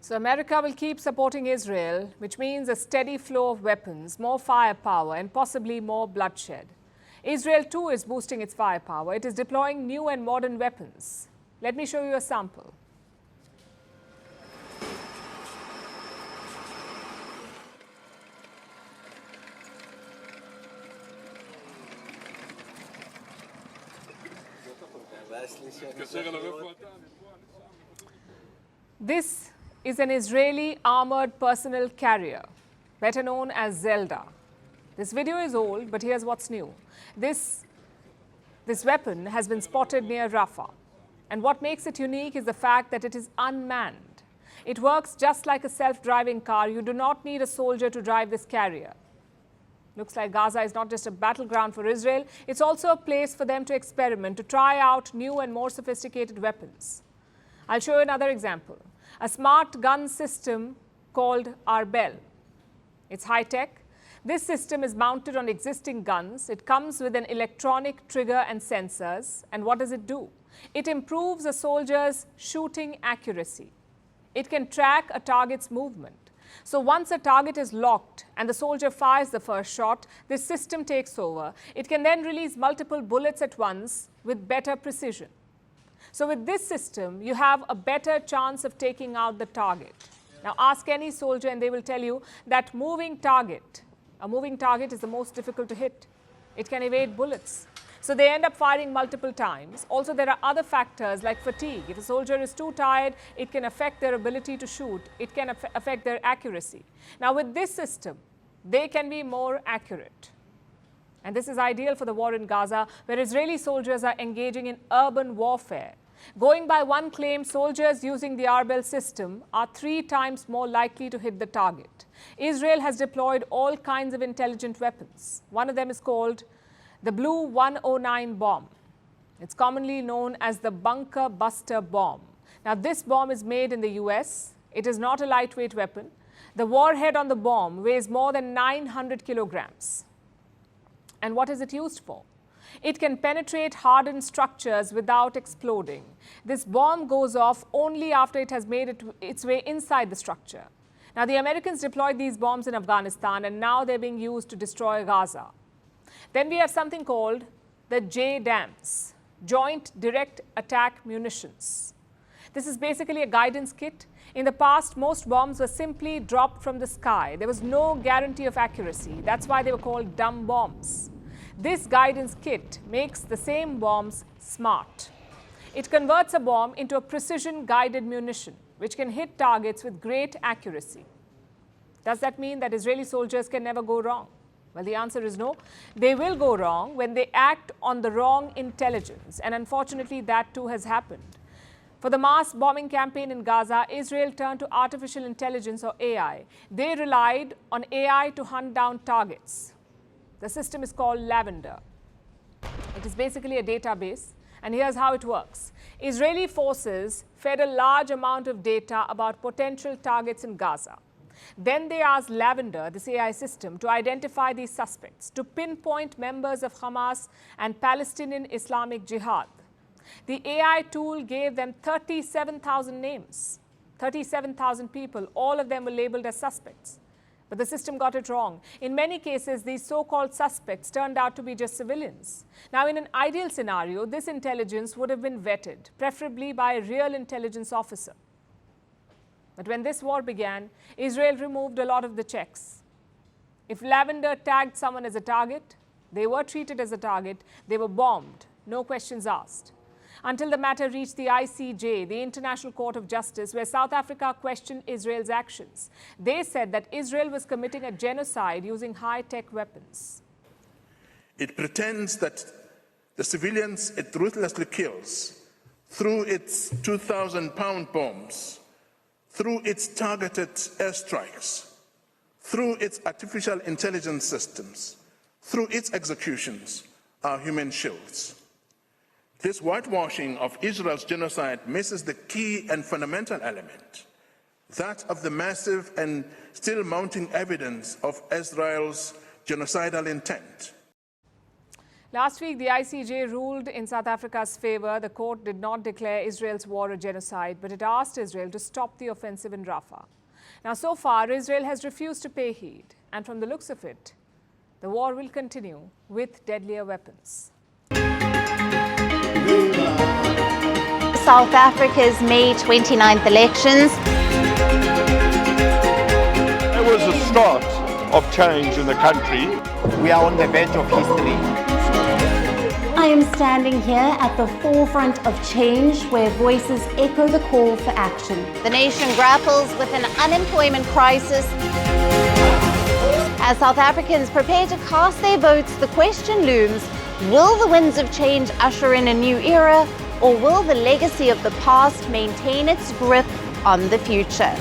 So America will keep supporting Israel, which means a steady flow of weapons, more firepower and possibly more bloodshed. Israel too is boosting its firepower. It is deploying new and modern weapons. Let me show you a sample. This is an Israeli armored personnel carrier, better known as Zelda. This video is old, but here's what's new. This weapon has been spotted near Rafah. And what makes it unique is the fact that it is unmanned. It works just like a self-driving car. You do not need a soldier to drive this carrier. Looks like Gaza is not just a battleground for Israel, it's also a place for them to experiment, to try out new and more sophisticated weapons. I'll show you another example. A smart gun system called Arbel. It's high-tech. This system is mounted on existing guns. It comes with an electronic trigger and sensors. And what does it do? It improves a soldier's shooting accuracy. It can track a target's movement. So once a target is locked and the soldier fires the first shot, this system takes over. It can then release multiple bullets at once with better precision. So with this system, you have a better chance of taking out the target. Now ask any soldier and they will tell you that a moving target is the most difficult to hit. It can evade bullets. So they end up firing multiple times. Also, there are other factors like fatigue. If a soldier is too tired, it can affect their ability to shoot. It can affect their accuracy. Now, with this system, they can be more accurate. And this is ideal for the war in Gaza, where Israeli soldiers are engaging in urban warfare. Going by one claim, soldiers using the Arbel system are 3 times more likely to hit the target. Israel has deployed all kinds of intelligent weapons. One of them is called the Blue 109 bomb. It's commonly known as the bunker buster bomb. Now, this bomb is made in the US. It is not a lightweight weapon. The warhead on the bomb weighs more than 900 kilograms. And what is it used for? It can penetrate hardened structures without exploding. This bomb goes off only after it has made its way inside the structure. Now, the Americans deployed these bombs in Afghanistan, and now they're being used to destroy Gaza. Then we have something called the JDAMs, Joint Direct Attack Munitions. This is basically a guidance kit. In the past, most bombs were simply dropped from the sky. There was no guarantee of accuracy. That's why they were called dumb bombs. This guidance kit makes the same bombs smart. It converts a bomb into a precision-guided munition, which can hit targets with great accuracy. Does that mean that Israeli soldiers can never go wrong? Well, the answer is no. They will go wrong when they act on the wrong intelligence, and unfortunately, that too has happened. For the mass bombing campaign in Gaza, Israel turned to artificial intelligence, or AI. They relied on AI to hunt down targets. The system is called Lavender. It is basically a database, and here's how it works. Israeli forces fed a large amount of data about potential targets in Gaza. Then they asked Lavender, this AI system, to identify these suspects, to pinpoint members of Hamas and Palestinian Islamic Jihad. The AI tool gave them 37,000 names, 37,000 people. All of them were labeled as suspects. But the system got it wrong. In many cases, these so-called suspects turned out to be just civilians. Now, in an ideal scenario, this intelligence would have been vetted, preferably by a real intelligence officer. But when this war began, Israel removed a lot of the checks. If Lavender tagged someone as a target, they were treated as a target, they were bombed, no questions asked. Until the matter reached the ICJ, the International Court of Justice, where South Africa questioned Israel's actions. They said that Israel was committing a genocide using high-tech weapons. It pretends that the civilians it ruthlessly kills through its 2,000-pound bombs, through its targeted airstrikes, through its artificial intelligence systems, through its executions, are human shields. This whitewashing of Israel's genocide misses the key and fundamental element, that of the massive and still mounting evidence of Israel's genocidal intent. Last week, the ICJ ruled in South Africa's favor. The court did not declare Israel's war a genocide, but it asked Israel to stop the offensive in Rafah. Now, so far, Israel has refused to pay heed. And from the looks of it, the war will continue with deadlier weapons. South Africa's May 29th elections. It was the start of change in the country. We are on the verge of history. I am standing here at the forefront of change where voices echo the call for action. The nation grapples with an unemployment crisis. As South Africans prepare to cast their votes, the question looms, will the winds of change usher in a new era, or will the legacy of the past maintain its grip on the future?